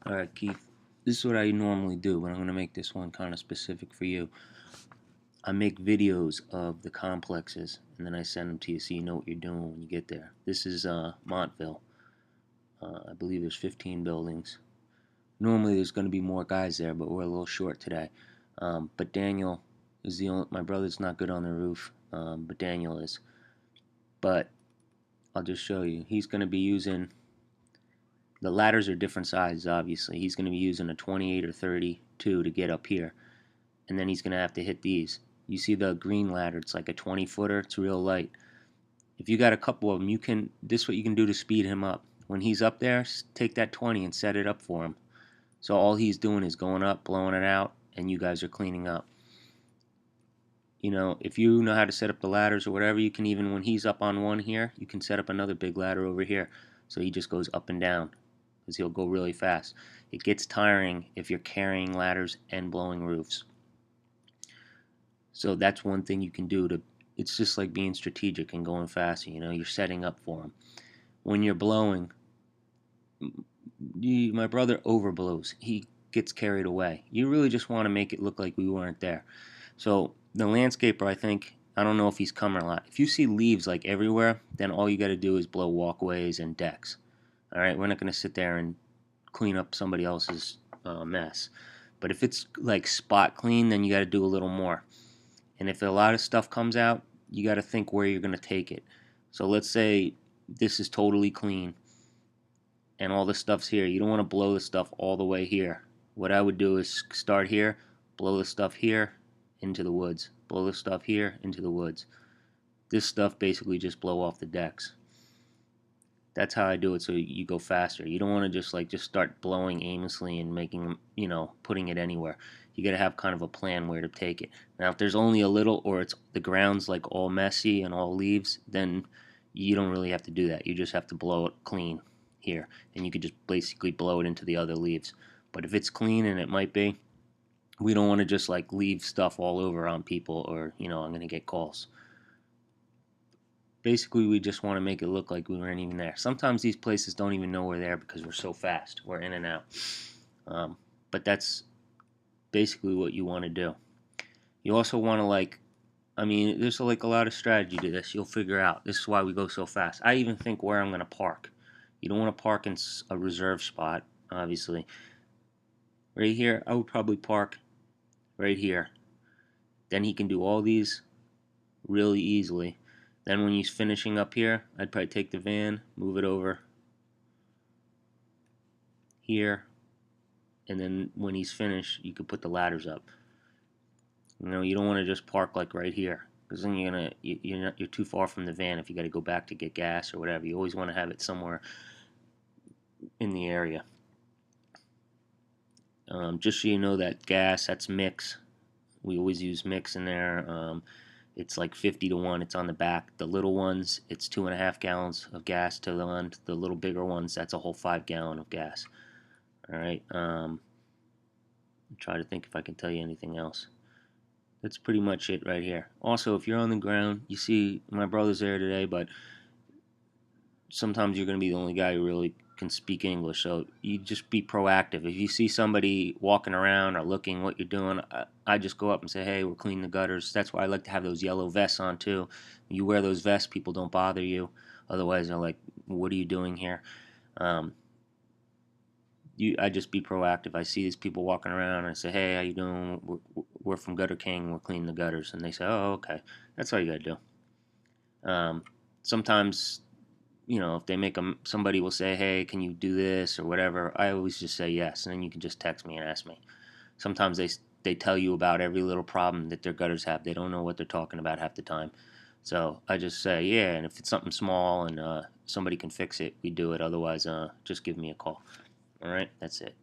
Alright, Keith, this is what I normally do, but I'm going to make this one kind of specific for you. I make videos of the complexes, and then I send them to you so you know what you're doing when you get there. This is Montville. I believe there's 15 buildings. Normally there's going to be more guys there, but we're a little short today. But Daniel is the only... My brother's not good on the roof, but Daniel is. But I'll just show you. He's going to be using... The ladders are different sizes, obviously. He's going to be using a 28 or 32 to get up here. And then he's going to have to hit these. You see the green ladder, it's like a 20-footer. It's real light. If you got a couple of them, this is what you can do to speed him up. When he's up there, take that 20 and set it up for him. So all he's doing is going up, blowing it out, and you guys are cleaning up. You know, if you know how to set up the ladders or whatever, you can even, when he's up on one here, you can set up another big ladder over here. So he just goes up and down, because he'll go really fast. It gets tiring if you're carrying ladders and blowing roofs. So that's one thing you can do to, it's just like being strategic and going faster, you know, you're setting up for them. When you're blowing, my brother overblows. He gets carried away. You really just want to make it look like we weren't there. So the landscaper, I don't know if he's come or not. If you see leaves like everywhere, then all you got to do is blow walkways and decks. Alright, we're not going to sit there and clean up somebody else's mess. But if it's like spot clean, then you got to do a little more. And if a lot of stuff comes out, you got to think where you're going to take it. So let's say this is totally clean and all the stuff's here. You don't want to blow the stuff all the way here. What I would do is start here, blow the stuff here into the woods, blow the stuff here into the woods. This stuff basically just blow off the decks. That's how I do it, so you go faster. You don't want to just start blowing aimlessly and making, putting it anywhere. You got to have kind of a plan where to take it. Now, if there's only a little, or it's the ground's like all messy and all leaves, then you don't really have to do that. You just have to blow it clean here, and you could just basically blow it into the other leaves. But if it's clean, and it might be, we don't want to just like leave stuff all over on people, or I'm going to get calls. Basically, we just want to make it look like we weren't even there. Sometimes these places don't even know we're there because we're so fast. We're in and out. But that's basically what you want to do. You also want to there's like a lot of strategy to this. You'll figure out. This is why we go so fast. I even think where I'm going to park. You don't want to park in a reserve spot, obviously. Right here, I would probably park right here. Then he can do all these really easily. Then when he's finishing up here, I'd probably take the van, move it over here, and then when he's finished, you could put the ladders up. You don't want to just park like right here, because then you're too far from the van if you got to go back to get gas or whatever. You always want to have it somewhere in the area. Just so you know, that gas, that's mix. We always use mix in there. It's like 50 to 1. It's on the back. The little ones, it's 2.5 gallons of gas to the end. The little bigger ones, that's a whole 5 gallon of gas. Alright, try to think if I can tell you anything else. That's pretty much it right here. Also, if you're on the ground, you see my brother's there today, but sometimes you're going to be the only guy who really can speak English, so you just be proactive. If you see somebody walking around or looking what you're doing, I just go up and say, hey, we're cleaning the gutters. That's why I like to have those yellow vests on too. You wear those vests, people don't bother you. Otherwise, they're like, what are you doing here? I just be proactive. I see these people walking around, and I say, hey, how you doing? We're from Gutter King. We're cleaning the gutters. And they say, oh, okay. That's all you got to do. Sometimes, if they make somebody will say, hey, can you do this or whatever, I always just say yes, and then you can just text me and ask me. Sometimes they tell you about every little problem that their gutters have. They don't know what they're talking about half the time. So I just say, yeah, and if it's something small and somebody can fix it, we do it. Otherwise, just give me a call. All right, that's it.